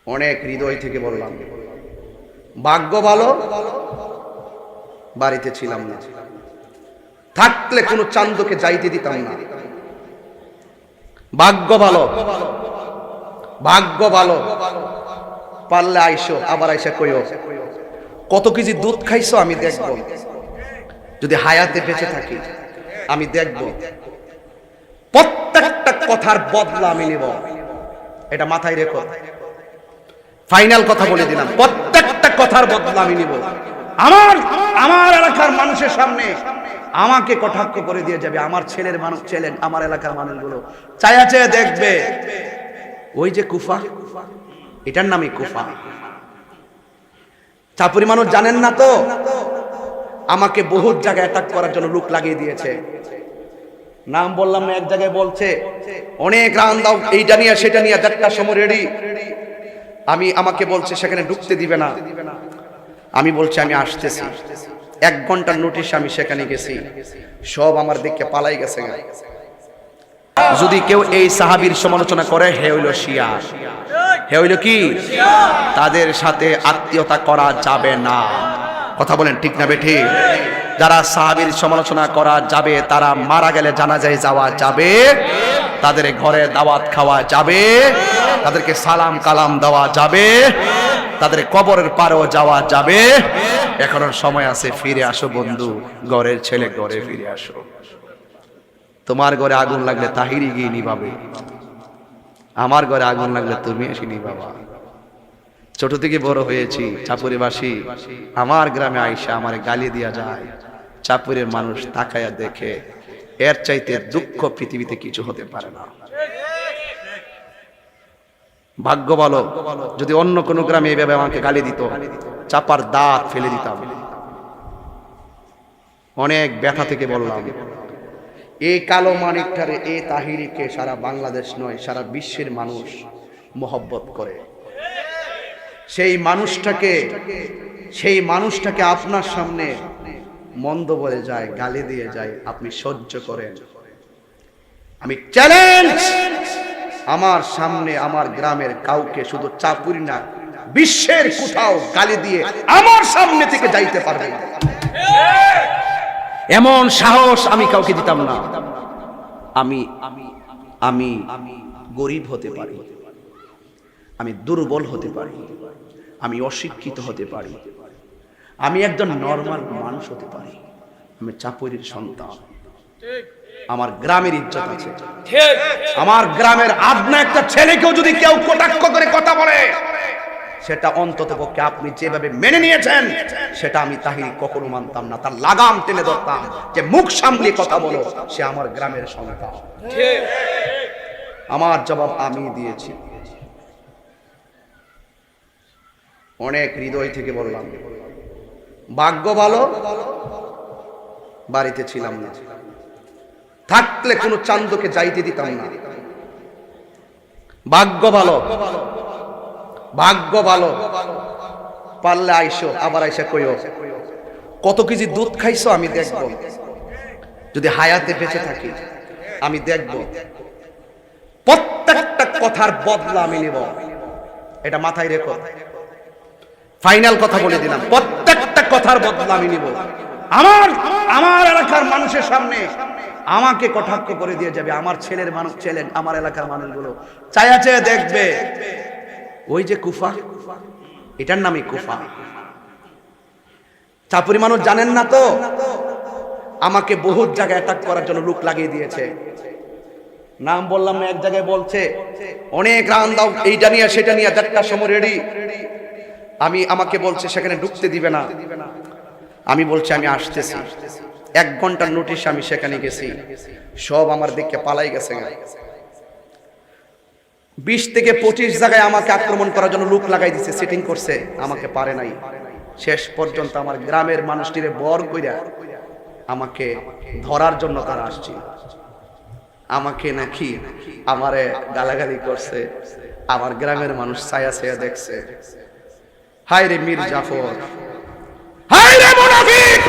অনেক হৃদয় থেকে বললাম, ভাগ্য ভালো বাড়িতে ছিলাম না, থাকলে কোনো চান্দকে যাইতে দিতাম না। ভাগ্য ভালো, ভাগ্য ভালো, পারলে আইসো, আবার আইসা কইও কত কেজি দুধ খাইছো আমি দেখব, যদি হায়াতে বেঁচে থাকি আমি দেখব, প্রত্যেকটা কথার বদলা আমি নেব। এটা মাথায় রেখো, ফাইনাল কথা বলে দিলাম, প্রত্যেকটা কথার বদলা আমি নিব। আমার এলাকার মানুষের সামনে আমাকে কটাক্ষ করে দিয়ে যাবে, আমার ছেলের মানুষ, ছেলে আমার এলাকার মানুষগুলো চায়া চায়া দেখবে ওই যে কুফা, এটার নামই কুফা। চাপুরি মানুষ জানেন না তো, আমাকে বহুত জায়গায় অ্যাটাক করার জন্য লোক লাগিয়ে দিয়েছে। নাম বললাম না, এক জায়গায় বলছে অনেক রান দাও, এইটা নিয়ে সেটা নিয়ে, দেড়টার সময় রেডি। আমাকে বলছে সেখানে ঢুকতে দিবে না। আমি বলছি আমি আসতেছি, 1 ঘন্টার নোটিশ আমি সেখানে গেছি, সব আমার দেখে পালাই গেছে। যদি কেউ এই সাহাবীর সমালোচনা করে, হে হইল শিয়া, হে হইল কি, তাদের সাথে আত্মীয়তা করা যাবে না। কথা বলেন ঠিক না বেঠিক? যারা সাহাবীর সমালোচনা করা যাবে, তারা মারা গেলে জানাজায় যাওয়া যাবে, তাদের ঘরে দাওয়াত খাওয়া যাবে, তাদেরকে সালাম কালাম দেওয়া যাবে, তাদের কবরের পারেও যাওয়া যাবে। এখনো সময় আছে, ফিরে আসো বন্ধু, ঘরের ছেলে ঘরে ফিরে আসো। তোমার ঘরে আগুন লাগলে তাহিরি গিয়ে নিভাবে, আমার ঘরে আগুন লাগলে তুমি এসে নিভাবা। ছোট থেকে বড় হয়েছি চাপুরিবাসী, আমার গ্রামে আইসা আমার গালি দিয়া যায়, চাপুরের মানুষ তাকায়া দেখে, এর চাইতে দুঃখ পৃথিবীতে কিছু হতে পারে না। ভাগ্য ভালো, যদি অন্য কোন গ্রামে এইভাবে আমাকে গালি দিত, চাপার দাঁত ফেলে দিতাম। অনেক ব্যথা থেকে বললাম, এই কালো মানিকটারে, এই তাহিরিকে সারা বাংলাদেশ নয়, সারা বিশ্বের মানুষ মহব্বত করে। সেই মানুষটাকে আপনার সামনে মন্দ বলে যায়, গালি দিয়ে যায়, আপনি সহ্য করেন। আমি চ্যালেঞ্জ, আমার সামনে আমার গ্রামের কাউকে, শুধু চাপুরি না, বিশ্বের কোথাও গালি দিয়ে আমার সামনে থেকে যাইতে পারবে না, এমন সাহস আমি কাউকে দিতাম না। আমি গরিব হতে পারি, আমি দুর্বল হতে পারি, আমি অশিক্ষিত হতে পারি, আমি একজন নরমাল মানুষ হতে পারি, আমি চাপুরির সন্তান, আমার গ্রামের ইজ্জত আছে। আমার গ্রামের আদনা একটা ছেলেকেও যদি কেউ কটাক্ষ করে কথা বলে, সেটা অন্তত পক্ষে আপনি যেভাবে মেনে নিয়েছেন, সেটা আমি তাহিরি কখনো মানতাম না। তার লাগাম টেনে ধরতাম, যে মুখ সামলে কথা বলো, সে আমার গ্রামের সন্তান। আমার জবাব আমি দিয়েছি। অনেক হৃদয় থেকে বললাম, ভাগ্য ভালো বাড়িতে ছিলাম না, থাকলে কোনো চান্দকে যাইতে দিতাম না। ভাগ্য ভালো, ভাগ্য ভালো, পারলে আইসো, আবার আইসা কইও কত কেজি দুধ খাইছো আমি দেখব, যদি হায়াতে বেঁচে থাকি আমি দেখব, প্রত্যেকটা কথার বদলা আমি নেব। এটা মাথায় রেখো, ফাইনাল কথা বলে দিলাম, প্রত্যেকটা কথার বদলা আমি নিব। আমার এলাকার মানুষের সামনে আমাকে কটাক্ষ করে দিয়ে যাবে, আমার ছেলের মানুষ, ছেলে আমার এলাকার মানুষগুলো চায়া চায়া দেখবে ওই যে কুফা, এটার নামই কুফা। চাপুরি মানুষ জানেন না তো, আমাকে বহুত জায়গায় অ্যাটাক করার জন্য লোক লাগিয়ে দিয়েছে। নাম বললাম না, এক জায়গায় বলছে অনেক রান দাও, এইটা নিয়ে সেটা নিয়ে, দেড়টার সময় রেডি। আমাকে বলছে সেখানে ঢুকতে দিবে না। আমি বলছি আমি আসতেছি, 1 ঘন্টার নোটিশ আমি সেখানে গেছি, সব আমার দেখে পালাই গেছে। 20 থেকে 25 জায়গায় আমাকে আক্রমণ করার জন্য লোক লাগাই দিছে, সেটিং করছে, আমাকে পারে নাই। শেষ পর্যন্ত আমার গ্রামের মানুষটিরে বর কইরা আমাকে ধরার জন্য তারা আসছিল। আমাকে নাকি আমারে গালাগালি করছে, আমার গ্রামের মানুষ ছায়া ছায়া দেখছে। হায় রে মীর জাফর, হায় রে মুনাফিক,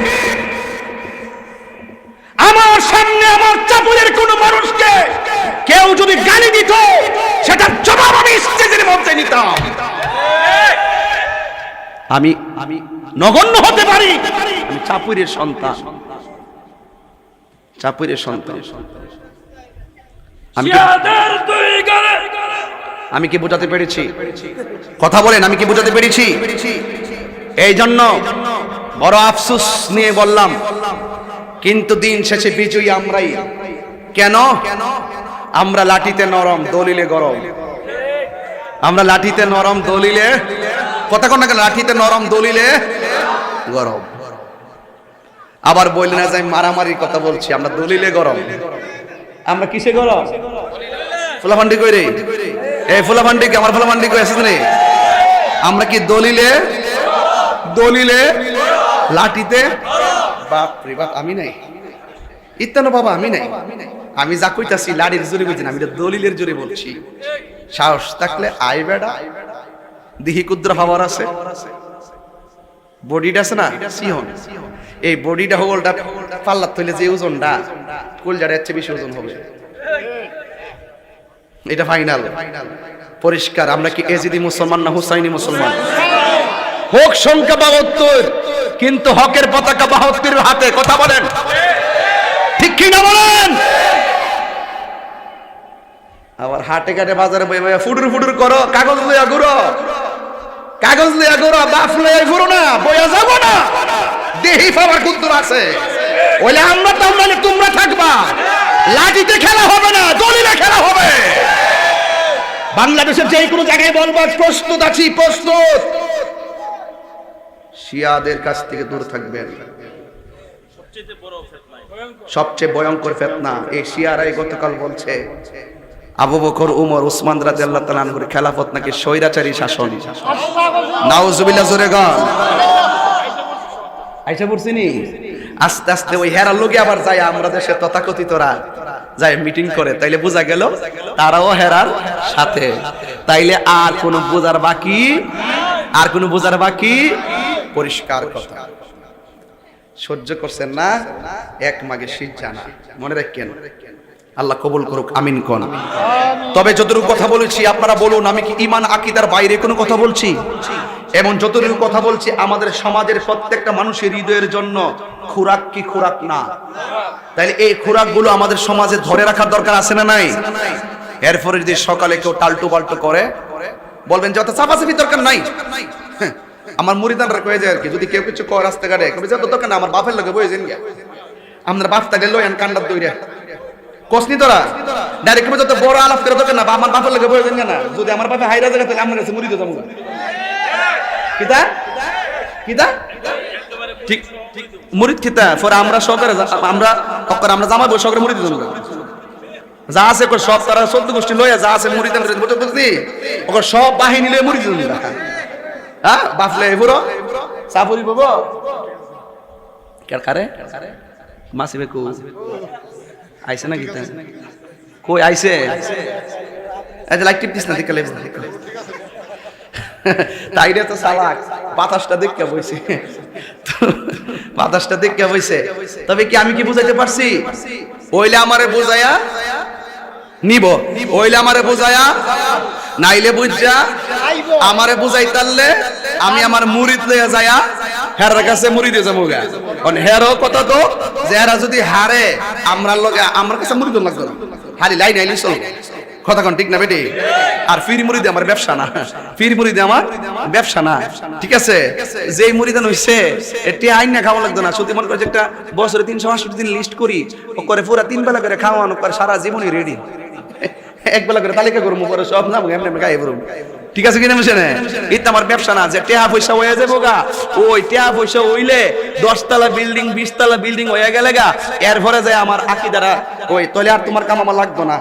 আমার সামনে আমার চাপুরের কোন মানুষকে কেউ যদি গালি দিত, সেটার জবাব আমি স্টেজের মধ্যে নিতাম। আমি নগণ্য হতে পারি, আমি চাপুরের সন্তান, চাপুরের সন্তান। আমি কি বোঝাতে পেরেছি? কথা বলেন, আমি কি বোঝাতে পেরেছি? এই জন্য বড় আফসোস নিয়ে বললাম, কিন্তু দিন শেষে বিজয়ী আমরাই। কেন? আমরা লাঠিতে নরম, দলিলে গরম। আমরা লাঠিতে নরম, দলিলে কথা কোন না, লাঠিতে নরম, দলিলে গরম। আবার বললেন না যে আমি মারামারির কথা বলছি, আমরা দলিলে গরম। আমরা কিসে গরম? ফুলাফান্ডি কই রে? এই ফুলাফান্ডি কি আমার ফুলাফান্ডি কই আছে রে? আমরা কি দলিলে, দলিলে লাঠিতে? বাপ রে বাপ, আমি নাই ইত্যানো বাবা, আমি নাই। আমি যা কইতাছি লাঠির জোরে কইছি না, আমি দলিলের জোরে বলছি। সাহস থাকলে আই বেড়া, দিহি কুদ্র খাবার আছে, বডিটা আছে না সিহন, এই বডিটা হোলটা পাল্লার থইলে যে ওজনটা কলজাটা এর চেয়ে বেশি ওজন হবে। এটা ফাইনাল, পরিষ্কার। আমরা কি এজিদি মুসলমান না হুসাইনি মুসলমান? হোক সংখ্যা ৭২, কিন্তু হকের পতাকা ৭২ হাতে। কথা বলেন ঠিক কি না বলেন? আবার হাটে ঘাটে বাজারে বই বই ফুটুর ফুটুর করো, কাগজ লইয়া ঘুরো, কাগজ লইয়া ঘুরো, বাফ লইয়া ঘুরো না, বইয়া যাব না। দেহি পাওয়ার কুদ্দুর আছে, ওইলে আমরা তো মানে তোমরা থাকবা। লাঠিতে খেলা হবে না, দলিলে খেলা হবে। বাংলাদেশের যে কোনো জায়গায় বলবো প্রস্তুত আছি, প্রস্তুত। শিয়াদের কাছ থেকে দূর থাকবেন। সবচেয়ে ভয়ঙ্কর ফিতনা এই শিয়ারাই গতকাল বলছে আবু বকর, উমর, উসমান রাদিয়াল্লাহু তাআলা আনহুর খেলাফত নাকি স্বৈরাচারী শাসন। নাউজুবিল্লাহ, জোরে গান। আইসা পড়ছিনি? আস্তে আস্তে ওই হেরার লোকে আবার যায় আমরা দেশে তথাকথিতরা যায় মিটিং করে, তাইলে বোঝা গেল তারাও হেরার সাথে। তাইলে আর কোনো বোঝার বাকি, আর কোনো বোঝার বাকি। পরিষ্কার কথা, সহ্য করছেন না, এক মাগে শীত জানা, মনে রাখেন। আল্লাহ কবুল করুক, আমিন কোন। তবে যতটুকু কথা বলেছি আপনারা বলুন, আমি কি ঈমান আকীদার বাইরে কোনো কথা বলছি? এমন যতটুকু কথা বলছি আমাদের সমাজের প্রত্যেকটা মানুষের হৃদয়ের জন্য খোরাক কি খোরাক না? তাইলে এই খোরাকগুলো আমাদের সমাজে ধরে রাখার দরকার আছে না নাই? এরপরে যদি সকালে কেউ টালটু পাল্টু করে, বলবেন যে অত চাপাচাপি দরকার নাই। আমার মুরিদানরা কয়ে যায় আর কি, যদি কেউ কিছু কয় রাস্তাঘাটে, কবে যত দরকার না, আমার বাপের লোকে বয়ে যান গিয়া, আপনার বাপ তাকে লই আন কান্ডার দইরা কসনি তোরা ডাইরেক্ট যত বড় আলাপ করে দরকার না, আমার বাপের লোকে বয়ে যান না। যদি আমার বাপে হাইরা জায়গা তাহলে আমার কাছে মুড়ি দিয়ে যাবো। কিতা কিতা ঠিক মুরিদ কিতা পরে আমরা সহকারে আমরা আমরা জামাই বই সহকারে মুড়ি দিয়ে যাবো। যা আছে সব তারা ১৪ গোষ্ঠী লইয়া যা আছে মুড়ি বুঝলি, ওকে সব বাহিনী লয়ে মুড়ি দিয়ে যাবো। হ্যাঁ বাফলে পুরো সাপুরি বাবু কারে মাসিবে কো আইছে না গীতা কই আইছে? এই যে লাইট টিপ দিস না, দেখলে তাইরে তো সালাক বাতাসটা দেখে বইছে, বাতাসটা দেখে বইছে। তবে কি আমি কি বুঝাইতে পারছি? ওইলে আমারে বুঝায়া নিব, ওইলে আমারে বুঝায়া নাইলে বুঝা আমারে বুঝাই তারলে আমি আমার মুরিদ লইয়া যায়া হেরার কাছে মুরিদে যাবো গা। কারণ হেরো কথা তো যে হেরা যদি হারে আমরা লগে আমার কাছে মুরিদ লাগবে না, হারি লাই নাইলি চল। কথা কোন ঠিক না বেটি? আর ফির মুরিদে আমার ব্যবসা না, ফির মুরিদে আমার ব্যবসা না, ঠিক আছে? যেই মুরিদান হইছে এটি আইন না খাওয়া লাগতো না। যদি মনে করে একটা বছরে ৩৬৮ দিন লিস্ট করি, ও করে পুরা ৩ বেলা করে খাওয়ানো করে সারা জীবনই রেডি, এক বেলা করে তালিকা করবো পরে সব নাম এমনি এমনি গায়ে পড়ুন, ঠিক আছে কিনা? বুঝে না, এটা আমার ব্যবসা না যে টেহা পয়সা হয়ে যাবো গা। ওই টেহা পয়সা হইলে ১০ তলা বিল্ডিং ২০ তলা বিল্ডিং হয়ে গেলে গা, এরপরে যায় আমার আকীদারা ওই তলে আর তোমার কাম আমার লাগতো না।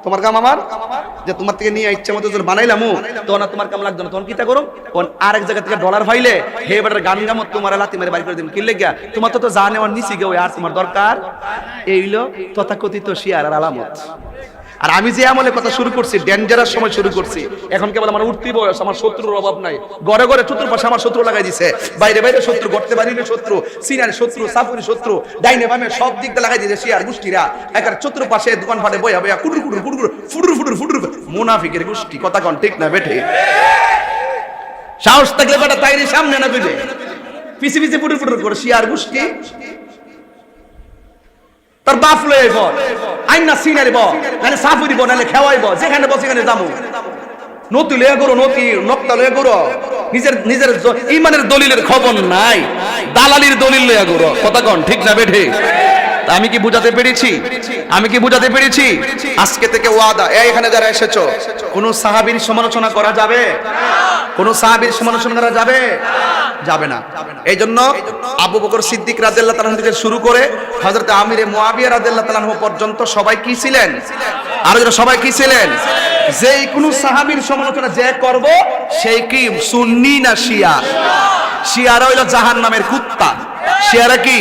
তোমার কাম আমার যে তোমার থেকে নিয়ে ইচ্ছা মতো বানাইলাম, তখন আর তোমার কাম লাগতো না। তখন কিতা করো, আরেক জায়গা থেকে ডলার ফাইলে হে বেটার গান গামত তোমার লাতি মেরে বাড়ি করে দিন, কিনলে গিয়া তোমার তো যা নেওয়ার নিচে গে আর তোমার দরকার। এই হইলো তথাকথিত শিয়ার আর আলামত। আর আমি যে আমলে কথা শুরু করছি ডেঞ্জারাস সময় শুরু করছি, এখন কেবল আমার উঠতি বয়স, আমার শত্রুর অভাব নাই। ঘরে ঘরে চতুর্পাশে আমার শত্রু লাগাই দিছে, বাইরে বাইরে শত্রু, গড়তে বাড়িতে শত্রু, সিনার শত্রু, সাপুরি শত্রু, ডাইনে বামে সব দিক দিয়ে লাগাই দিছে শিয়ার গোষ্ঠীরা। একার চতুর্পাশে দোকান ফাটে বইয়া বইয়া কুটুর কুটুর কুটুর ফুটুর ফুটুর ফুটুর মুনাফিকের গোষ্ঠী। কথা কোন ঠিক না বেঠে? সাহস থাকলে বেটা তাইরি সামনে না কইবে পিছে পিছে পুটুর পুটুর করে শিয়ার গোষ্ঠী তার বাপ লয়ে বল আইনা সিনারি বল নালে সাফু দিব নালে খেওয়াইব যেখানে বসে সেখানে যাবো নতি লয়ে গরো নতি নক্তা লয়ে গরো নিজের নিজের ঈমানের দলিলের খবর নাই দালালির দলিল লয়ে গরো কথা কোন ঠিক না বেঠে আমি কি বুঝাতে পেরেছি আমি কি বুঝাতে পেরেছি আজকে থেকে ওয়াদা এখানে যারা এসেছো কোন সাহাবীর সমালোচনা করা যাবে কোন সাহাবীর সমালোচনা করা যাবে যাবে না এইজন্য আবু বকর সিদ্দিক রাদিয়াল্লাহু তাআলা থেকে শুরু করে হযরত আমির মুয়াবিয়া রাদিয়াল্লাহু তাআলা পর্যন্ত সবাই কি ছিলেন আর যারা সবাই কি ছিলেন যেই কোন সাহাবীর সমালোচনা যে করব সেই কি সুন্নি না শিয়া শিয়ারা হইলো জাহান্নামের কুত্তা শিয়ারা কি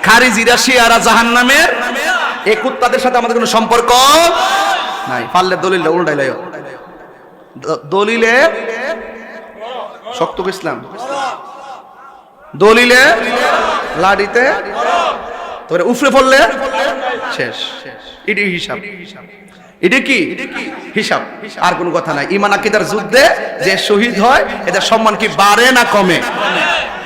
খারিজিরা শিয়ারা জাহান্নামের এই কুত্তাদের সাথে আমাদের কোনো সম্পর্ক নাই পারলে দলিলটা উল্টাই লাইও দলিলে শক্ত ইসলাম দলিলে লাড়িতে তোরে উফরে পড়লে শেষ এটি হিসাব এটা কি হিসাব আর কোনো কথা নাই ঈমান আকীদার যুদ্ধে যে শহীদ হয় এদের সম্মান কি বাড়ে না কমে